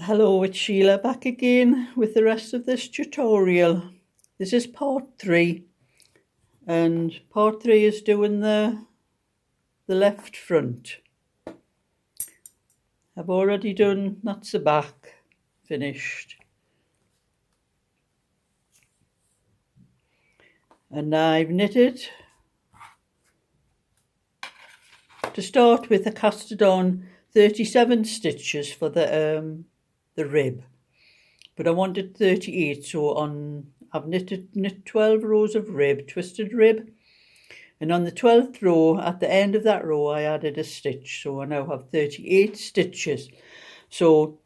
Hello, it's Sheila back again with the rest of this tutorial. This is part 3, and part 3 is doing the left front. I've already done, that's the back, finished. And I've knitted, to start with, I casted on 37 stitches for the rib, but I wanted 38, so I've knit 12 rows of rib, twisted rib, and on the 12th row, at the end of that row, I added a stitch, so I now have 38 stitches. So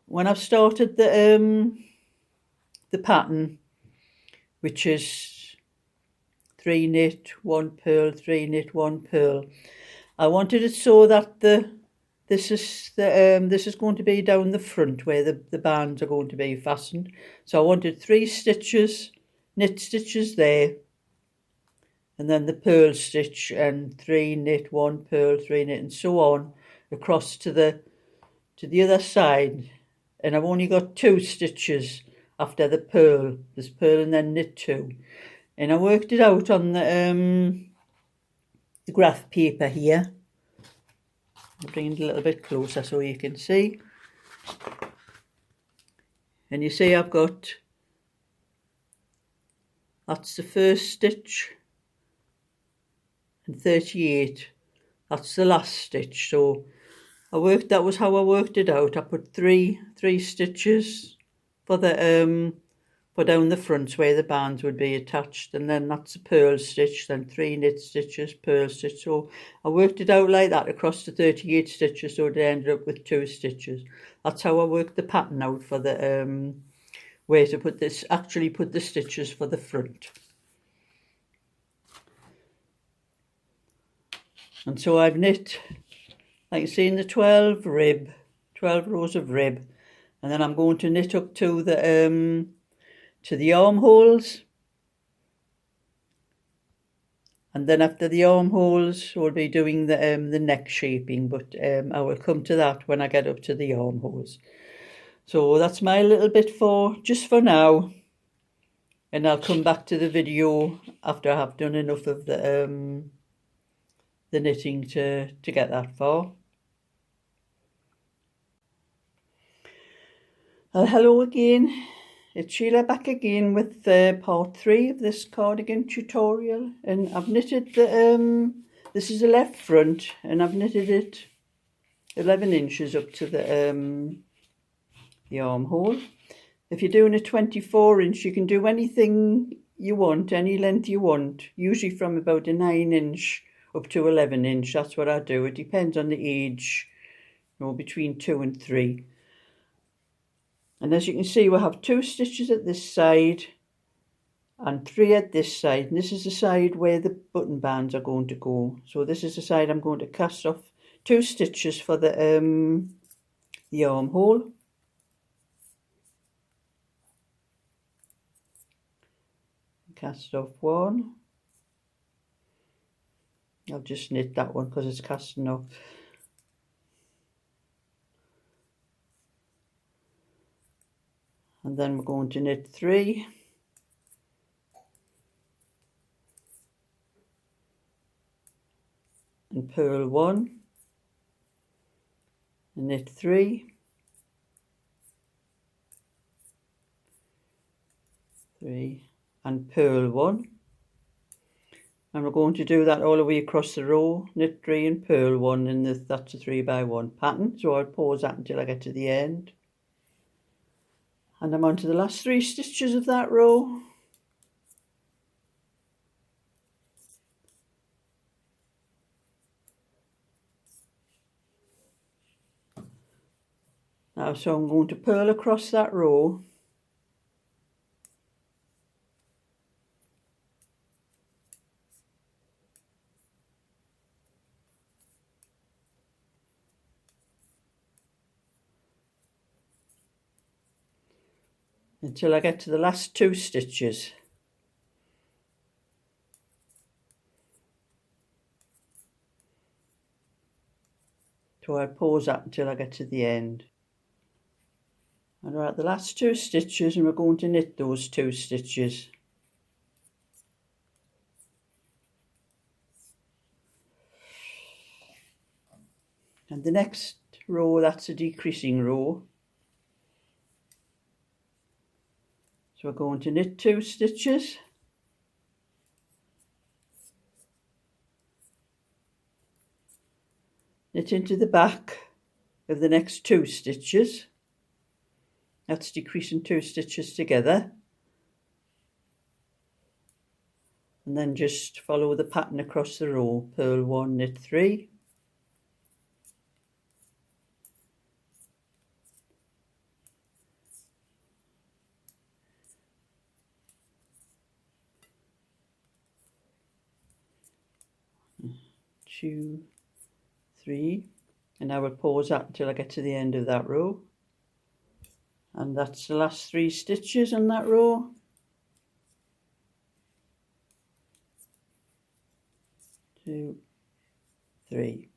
when I've started the pattern, which is 3 knit, 1 purl, 3 knit, 1 purl, I wanted it so that this is going to be down the front where the bands are going to be fastened. So I wanted 3 stitches, knit stitches there, and then the purl stitch, and 3 knit, 1 purl, 3 knit, and so on across to the other side. And I've only got 2 stitches after the purl. There's purl and then knit 2. And I worked it out on the graph paper here. I'll bring it a little bit closer so you can see. And you see I've got, that's the first stitch, and 38, that's the last stitch. So that was how I worked it out. I put three stitches for the for down the front where the bands would be attached, and then that's a purl stitch, then 3 knit stitches, purl stitch. So I worked it out like that across the 38 stitches, so it ended up with 2 stitches. That's how I worked the pattern out for the where to put this, actually put the stitches for the front. And so I've knit, like you see, in the 12 rows of rib, and then I'm going to knit up to the armholes, and then after the armholes we'll be doing the neck shaping, but I will come to that when I get up to the armholes. So that's my little bit just for now, and I'll come back to the video after I have done enough of the knitting to get that far. Hello again, it's Sheila back again with part 3 of this cardigan tutorial, and I've knitted this is the left front, and I've knitted it 11 inches up to the armhole. If you're doing a 24 inch, you can do anything you want, any length you want, usually from about a 9 inch up to 11 inch. That's what I do. It depends on the age, between 2 and 3. And as you can see, we'll have 2 stitches at this side and 3 at this side. And this is the side where the button bands are going to go. So this is the side I'm going to cast off 2 stitches for the armhole. Cast off 1. I'll just knit that one because it's casting off. And then we're going to knit 3. And purl 1. And knit 3. 3. And purl 1. And we're going to do that all the way across the row. Knit 3 and purl 1, and that's a 3x1 pattern. So I'll pause that until I get to the end. And I'm on to the last 3 stitches of that row. Now, so I'm going to purl across that row. Until I get to the last 2 stitches. So I'll pause that until I get to the end. And we're at the last 2 stitches and we're going to knit those 2 stitches. And the next row, that's a decreasing row. So we're going to knit 2 stitches. Knit into the back of the next 2 stitches. That's decreasing 2 stitches together. And then just follow the pattern across the row. Purl 1, knit 3. Two, 3, and I will pause that until I get to the end of that row. And that's the last 3 stitches on that row. 2, 3.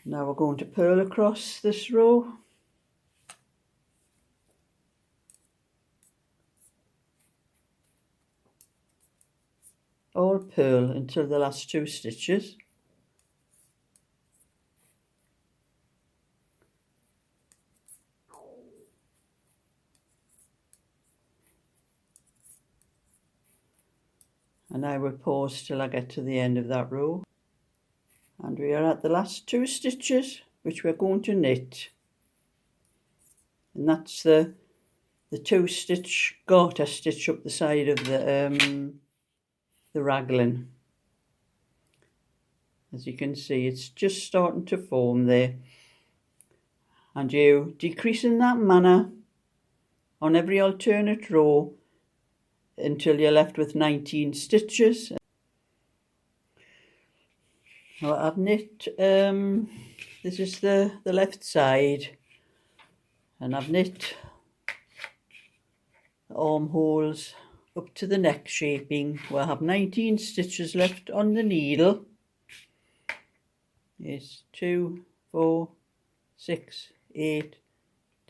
Now we're going to purl across this row. All purl until the last 2 stitches. And I will pause till I get to the end of that row. And we are at the last 2 stitches, which we're going to knit. And that's the 2 stitch garter stitch up the side of the raglan. As you can see, it's just starting to form there. And you decrease in that manner on every alternate row until you're left with 19 stitches. Now I've knit, this is the left side, and I've knit the armholes up to the neck shaping, where I have 19 stitches left on the needle. It's 2, 4, 6, 8,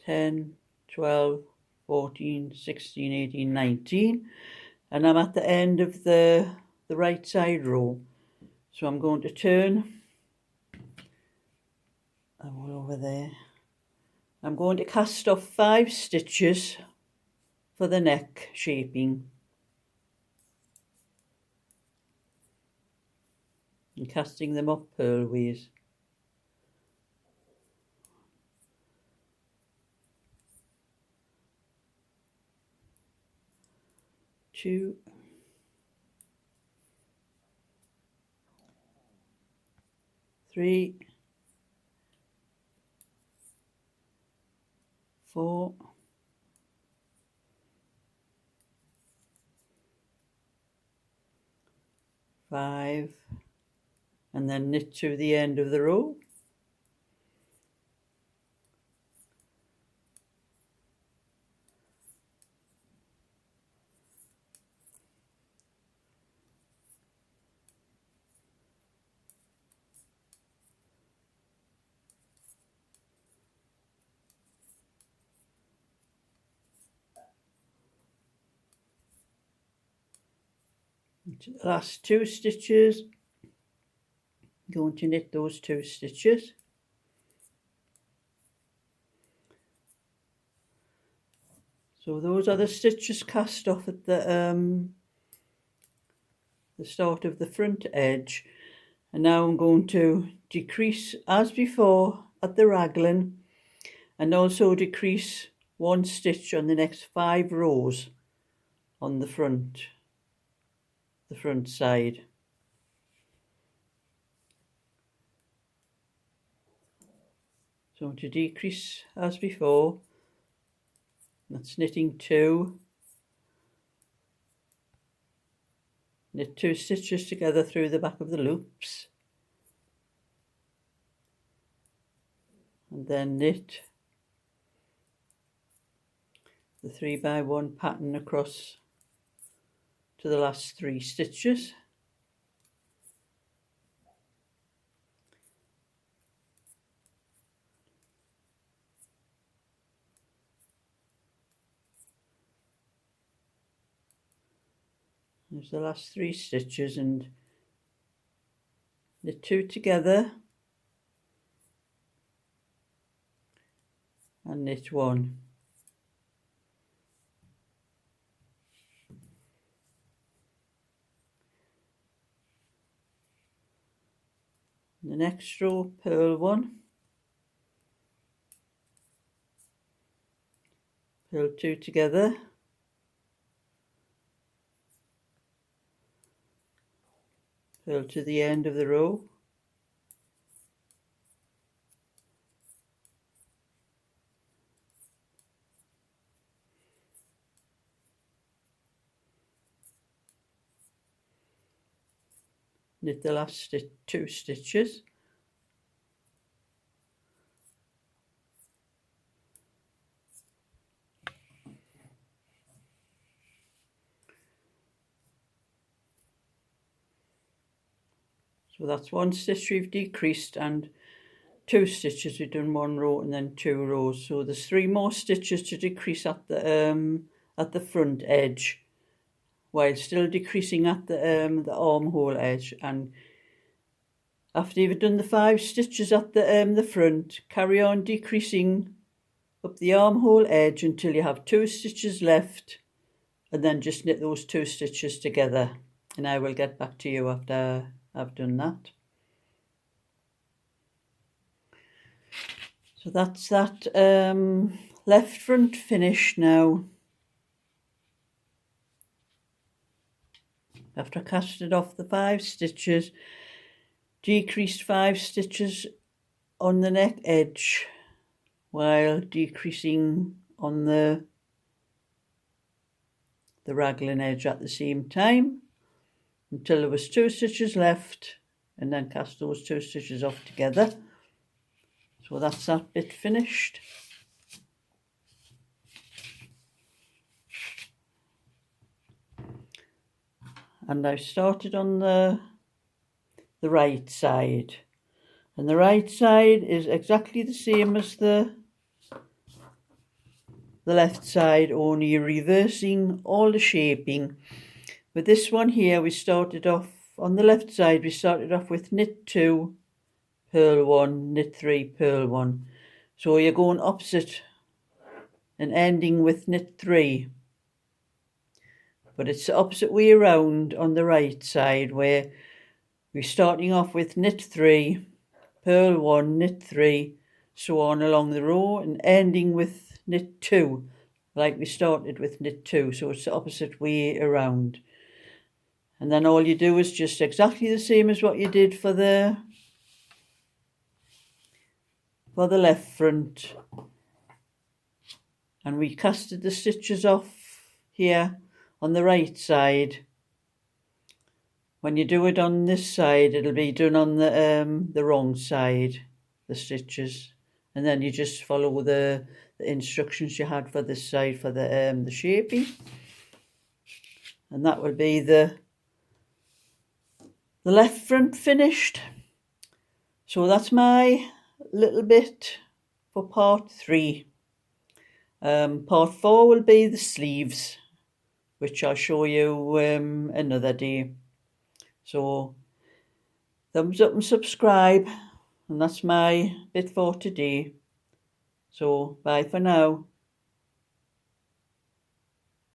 10, 12, 14, 16, 18, 19, and I'm at the end of the right side row. So I'm going to turn all over there. I'm going to cast off 5 stitches for the neck shaping. And casting them up purlways. 2, 3, 4, 5, and then knit to the end of the row. To the last 2 stitches, going to knit those 2 stitches. So those are the stitches cast off at the start of the front edge, and now I'm going to decrease as before at the raglan, and also decrease 1 stitch on the next 5 rows on the front side. So to decrease as before, that's knitting 2, knit 2 stitches together through the back of the loops, and then knit the 3x1 pattern across to the last 3 stitches. There's the last 3 stitches, and knit 2 together and knit 1. The next row, purl 1, purl 2 together, purl to the end of the row, knit the last 2 stitches, so that's 1 stitch we've decreased and 2 stitches. We've done 1 row and then 2 rows, so there's 3 more stitches to decrease at the front edge, while still decreasing at the armhole edge. And after you've done the 5 stitches at the front, carry on decreasing up the armhole edge until you have 2 stitches left, and then just knit those 2 stitches together, and I will get back to you after I've done that. So that's that left front finished now. After I casted off the 5 stitches, decreased 5 stitches on the neck edge while decreasing on the raglan edge at the same time until there was 2 stitches left, and then cast those 2 stitches off together. So that's that bit finished. And I've started on the right side, and the right side is exactly the same as the left side, only you're reversing all the shaping. With this one here, we started off on the left side, we started off with knit 2, purl 1, knit 3, purl 1. So you're going opposite and ending with knit 3. But it's the opposite way around on the right side, where we're starting off with knit 3, purl 1, knit 3, so on along the row, and ending with knit 2, like we started with knit 2. So it's the opposite way around. And then all you do is just exactly the same as what you did for the left front. And we casted the stitches off here on the right side. When you do it on this side, it'll be done on the wrong side, the stitches, and then you just follow the instructions you had for this side for the shaping, and that will be the left front finished. So that's my little bit for part 3. Part 4 will be the sleeves, which I'll show you another day. So thumbs up and subscribe, and that's my bit for today. So bye for now.